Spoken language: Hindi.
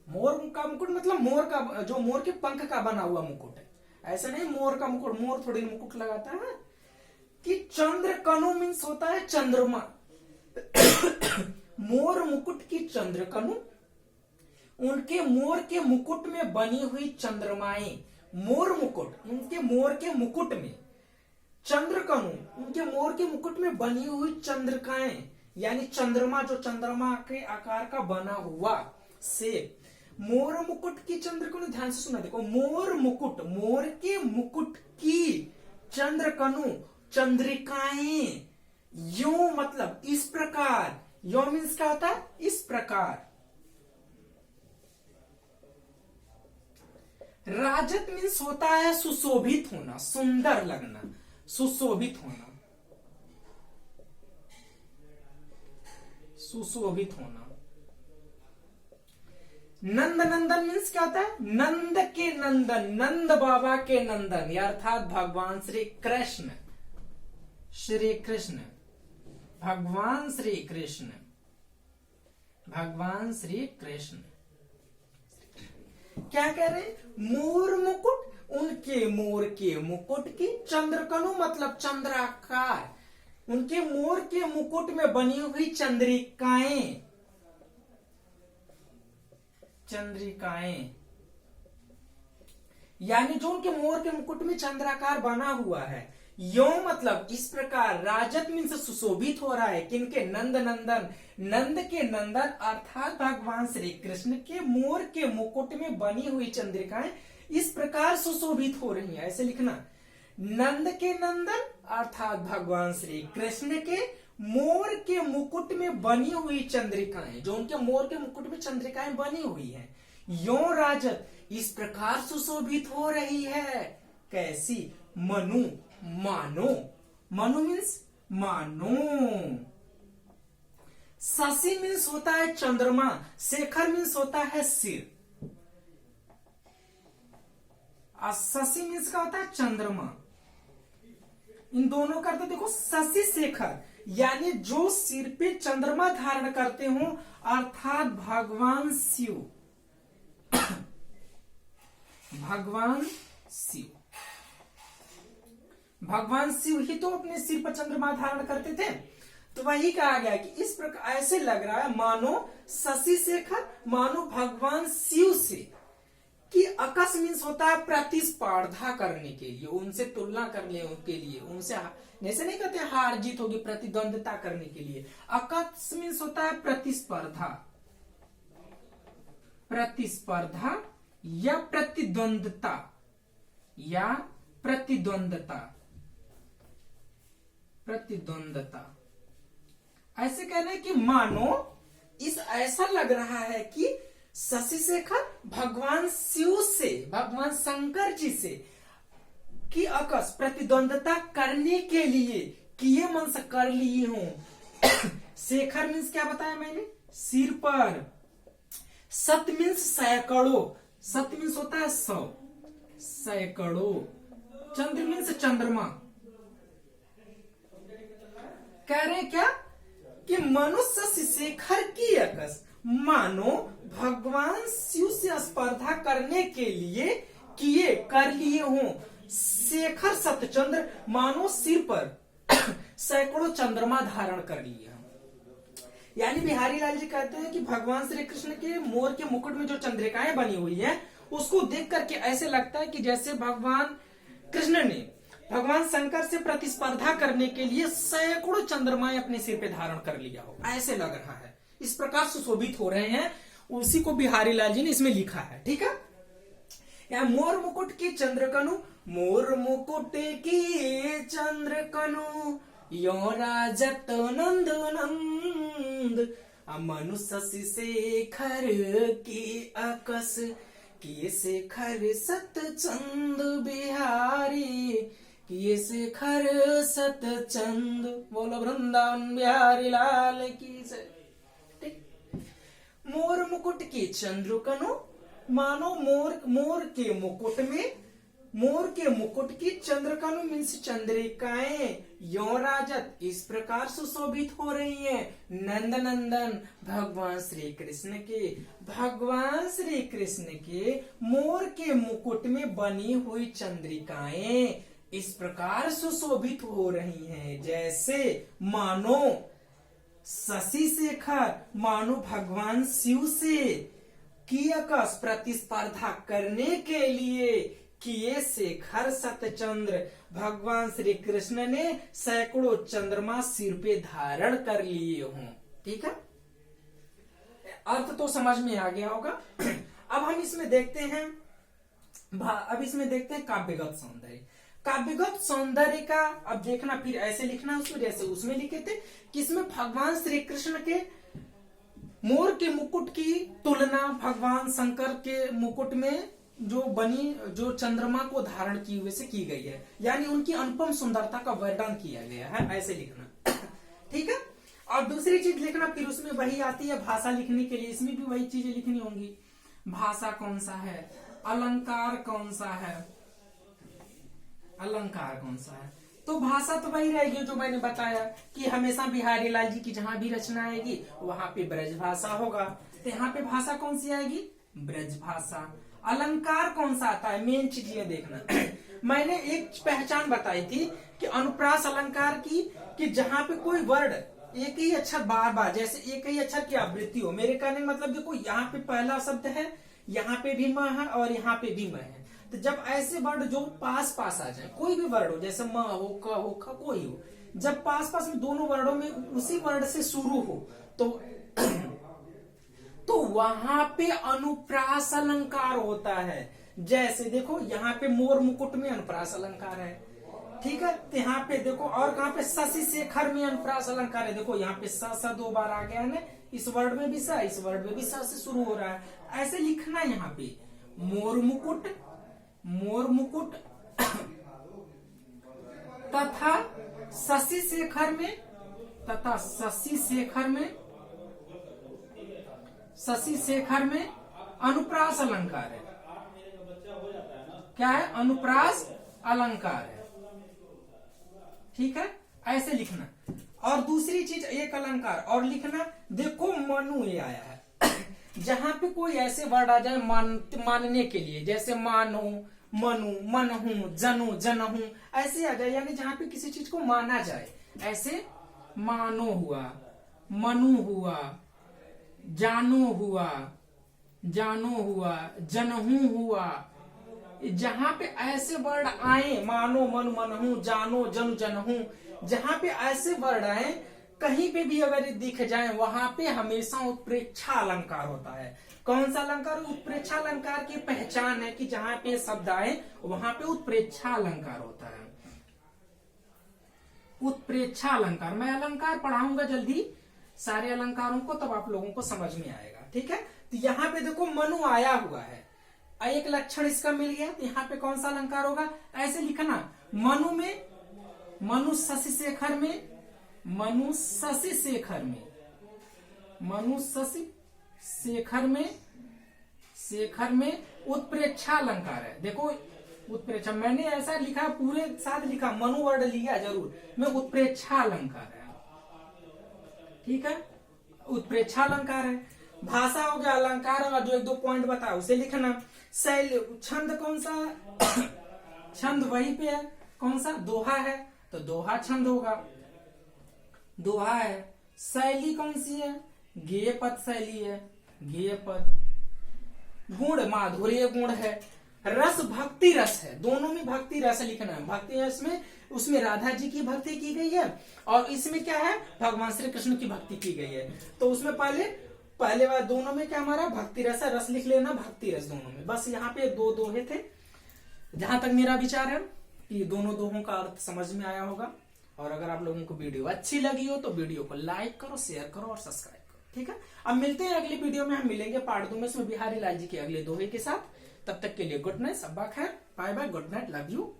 मोर का मुकुट मतलब मोर का, जो मोर के पंख का बना हुआ मुकुट है, ऐसा नहीं मोर का मुकुट, मोर थोड़ी मुकुट लगाता है। कि चंद्र कनु मीन्स होता है चंद्रमा। मोर मुकुट की चंद्र कनु, उनके मोर के मुकुट में बनी हुई चंद्रमाएं। मोर मुकुट, उनके मोर के मुकुट में, चंद्रकनु, उनके मोर के मुकुट में बनी हुई चंद्रकाएं, यानी चंद्रमा, जो चंद्रमा के आकार का बना हुआ से मोर मुकुट की चंद्रकनु। ध्यान से सुना, देखो मोर मुकुट, मोर के मुकुट की चंद्रकनु, चंद्रिकाएं, यो मतलब इस प्रकार, यो मीन्स क्या होता है, इस प्रकार। राजत मीन्स होता है सुशोभित होना, सुंदर लगना, सुशोभित होना, सुशोभित होना। नंद नंदन मीन्स क्या होता है, नंद के नंदन, नंद बाबा के नंदन, या अर्थात भगवान श्री कृष्ण, श्री कृष्ण, भगवान श्री कृष्ण, भगवान श्री कृष्ण। क्या कह रहे, मोर मुकुट, उनके मोर के मुकुट की, चंद्रकनु मतलब चंद्राकार, उनके मोर के मुकुट में बनी हुई चंद्रिकाएं, चंद्रिकाएं, यानी जो उनके मोर के मुकुट में चंद्राकार बना हुआ है, यो मतलब इस प्रकार। राजत मीन्स सुशोभित हो रहा है, किनके, नंद नंदन, नंद के नंदन अर्थात भगवान श्री कृष्ण के मोर के मुकुट में बनी हुई चंद्रिकाएं इस प्रकार सुशोभित हो रही हैं, ऐसे लिखना। नंद के नंदन अर्थात भगवान श्री कृष्ण के मोर के मुकुट में बनी हुई चंद्रिकाएं, जो उनके मोर के मुकुट में चंद्रिकाएं बनी हुई हैं, यो राजत इस प्रकार सुशोभित हो रही है। कैसी, मनु, मानो, मनु मीन्स मानो। शशि मीन्स होता है चंद्रमा, शेखर मीन्स होता है सिर, शशि मीन्स का होता है चंद्रमा। इन दोनों का अर्थ देखो, शशि शेखर यानी जो सिर पे चंद्रमा धारण करते हो, अर्थात भगवान शिव, भगवान शिव, भगवान शिव ही तो अपने सिर पर चंद्रमा धारण करते थे। तो वही कहा गया कि इस प्रकार ऐसे लग रहा है मानो शशि शेखर, मानो भगवान शिव से। कि अकस मीन्स होता है प्रतिस्पर्धा करने के लिए, उनसे तुलना करने के लिए, उनसे जैसे नहीं कहते हार जीत होगी, प्रतिद्वंदता करने के लिए। अकस मीन्स होता है प्रतिस्पर्धा, प्रतिस्पर्धा या प्रतिद्वंदता, या प्रतिद्वंदता, प्रतिद्वंदता। ऐसे कहना है कि मानो इस ऐसा लग रहा है कि शशि शेखर भगवान शिव से, भगवान शंकर जी से की अकस प्रतिद्वंदता करने के लिए किए मन से कर लिए हूं। शेखर मीन्स क्या बताया मैंने, सिर पर। सत मीन्स सैकड़ों, सत मीन्स होता है 100, सैकड़ों। चंद्र मीन्स चंद्रमा। कह रहे क्या कि मनुष्य शेखर की अकस, मानो भगवान शिव से स्पर्धा करने के लिए किए, कर लिए हूं। शेखर सतचंद्र मानो सिर पर सैकड़ों चंद्रमा धारण कर लिए हूं। यानी बिहारी लाल जी कहते हैं कि भगवान श्री कृष्ण के मोर के मुकुट में जो चंद्रिकाएं बनी हुई है, उसको देख करके ऐसे लगता है कि जैसे भगवान कृष्ण ने भगवान शंकर से प्रतिस्पर्धा करने के लिए सैकड़ों चंद्रमाएं अपने सिर पे धारण कर लिया हो, ऐसे लग रहा है। इस प्रकार सुशोभित हो रहे हैं, उसी को बिहारी लाल जी ने इसमें लिखा है। ठीक है, या मोर मुकुट की चंद्रकनु, मोर मुकुट की चंद्रकनु, यो राजत नंद नंद, मनु शशि शेखर की अकस, किए शेखर सतचंद बिहारी, किए शेखर सतचंद। बोलो वृंदावन बिहारी लाल की जय। मोर मुकुट की चंद्रकनु, मानो मोर, मोर के मुकुट में मोर के मुकुट की चंद्रकनु मीन्स चंद्रिकाएं यो राजत इस प्रकार सुशोभित हो रही हैं। नंद नंदन भगवान श्री कृष्ण के, भगवान श्री कृष्ण के मोर के मुकुट में बनी हुई चंद्रिकाएं इस प्रकार सुशोभित हो रही हैं, जैसे मानो शशि शेखर, मानो भगवान शिव से कियकस प्रतिस्पर्धा करने के लिए किए शेखर सतचंद्र, भगवान श्री कृष्ण ने सैकड़ों चंद्रमा सिर पे धारण कर लिए हों। ठीक है, अर्थ तो समझ में आ गया होगा। अब हम इसमें देखते हैं, काव्यगत सौंदर्य। काव्यगत सौंदर्य का अब देखना, फिर ऐसे लिखना उसमें जैसे उसमें लिखे थे कि इसमें भगवान श्री कृष्ण के मोर के मुकुट की तुलना भगवान शंकर के मुकुट में जो चंद्रमा को धारण किए हुए से की गई है, यानी उनकी अनुपम सुंदरता का वर्णन किया गया है, ऐसे लिखना। ठीक है, और दूसरी चीज लिखना, फिर उसमें वही आती है भाषा लिखने के लिए, इसमें भी वही चीजें लिखनी होंगी। भाषा कौन सा है, अलंकार कौन सा है, अलंकार कौन सा है, तो भाषा तो वही रहेगी जो मैंने बताया कि हमेशा बिहारी लाल जी की जहां भी रचना आएगी वहां पे ब्रज भाषा होगा, तो यहाँ पे भाषा कौन सी आएगी, ब्रज भाषा। अलंकार कौन सा आता है, मेन चीज ये देखना। मैंने एक पहचान बताई थी कि अनुप्रास अलंकार की, कि जहां पे कोई वर्ड एक ही अक्षर बार बार, जैसे एक ही अक्षर की आवृत्ति हो। मेरे कहने का मतलब देखो, यहाँ पे पहला शब्द है, यहाँ पे भी म है और यहाँ पे भी म है, तो जब ऐसे वर्ड जो पास पास आ जाए, कोई भी वर्ड हो, जैसे म हो, क हो, ख कोई हो, जब पास पास में दोनों वर्डों में उसी वर्ड से शुरू हो तो वहां पे अनुप्रास अलंकार होता है। जैसे देखो यहाँ पे मोर मुकुट में अनुप्रास अलंकार है, ठीक है, तो यहाँ पे देखो, और कहाँ पे शशि शेखर में अनुप्रास अलंकार है, देखो यहाँ पे स दो बार आ गया है ना, इस वर्ड में भी स, इस वर्ड में भी स से शुरू हो रहा है, ऐसे लिखना। यहाँ पे मोर मुकुट तथा शशि शेखर में अनुप्रास अलंकार है। क्या है, अनुप्रास अलंकार है। ठीक है, ऐसे लिखना। और दूसरी चीज, एक अलंकार और लिखना, देखो मनु ये आया है। जहां पे कोई ऐसे वर्ड आ जाए मानने के लिए, जैसे मानो, मनु, मनहू, जनु, जनहू, ऐसे आ जाए, यानी जहां पे किसी चीज को माना जाए, ऐसे मानो हुआ, मनु हुआ, जानो हुआ, जनहू हुआ, जहां पे ऐसे वर्ड आए, मानो, मन, मनहू, जानो, जनु, जनहू, जहां पे ऐसे वर्ड आए, कहीं पे भी अगर दिख जाए, वहां पे हमेशा उत्प्रेक्षा अलंकार होता है। कौन सा अलंकार, उत्प्रेक्षा अलंकार की पहचान है कि जहां पे शब्द आए वहां पे उत्प्रेक्षा अलंकार होता है। उत्प्रेक्षा अलंकार, मैं अलंकार पढ़ाऊंगा जल्दी सारे अलंकारों को, तब आप लोगों को समझ में आएगा। ठीक है, तो यहाँ पे देखो मनु आया हुआ है, एक लक्षण इसका मिल गया, तो यहाँ पे कौन सा अलंकार होगा, ऐसे लिखना। मनु में, मनु शशि शेखर में, मनु शशि शेखर में, मनु शशि शेखर में उत्प्रेक्षा अलंकार है। देखो उत्प्रेक्षा, मैंने ऐसा लिखा, पूरे साथ लिखा, मनु वर्ड लिया जरूर, में उत्प्रेक्षा अलंकार है। ठीक है, उत्प्रेक्षा अलंकार है। भाषा हो गया, अलंकार होगा, जो एक दो पॉइंट बताओ उसे लिखना। शैली, छंद कौन सा, छंद वही पे है, कौन सा, दोहा है, तो दोहा छंद होगा, दोहा है। शैली कौन सी है, गेय पद शैली है, गेय पद। गुण, माधुर्य गुण है। रस, भक्ति रस है, दोनों में भक्ति रस लिखना है। भक्ति रस में, उसमें राधा जी की भक्ति की गई है, और इसमें क्या है, भगवान श्री कृष्ण की भक्ति की गई है। तो उसमें पहले बार दोनों में क्या हमारा भक्ति रस है, रस लिख लेना, भक्ति रस दोनों में। बस यहाँ पे दो दोहे थे, जहां तक मेरा विचार है कि दोनों दोहों का अर्थ समझ में आया होगा। और अगर आप लोगों को वीडियो अच्छी लगी हो तो वीडियो को लाइक करो, शेयर करो और सब्सक्राइब करो। ठीक है, अब मिलते हैं अगली वीडियो में, हम मिलेंगे पार्ट 2 में, इसमें बिहारी लाल जी के अगले दोहे के साथ। तब तक के लिए गुड नाइट, सब्बा खैर, bye bye, good night, love you.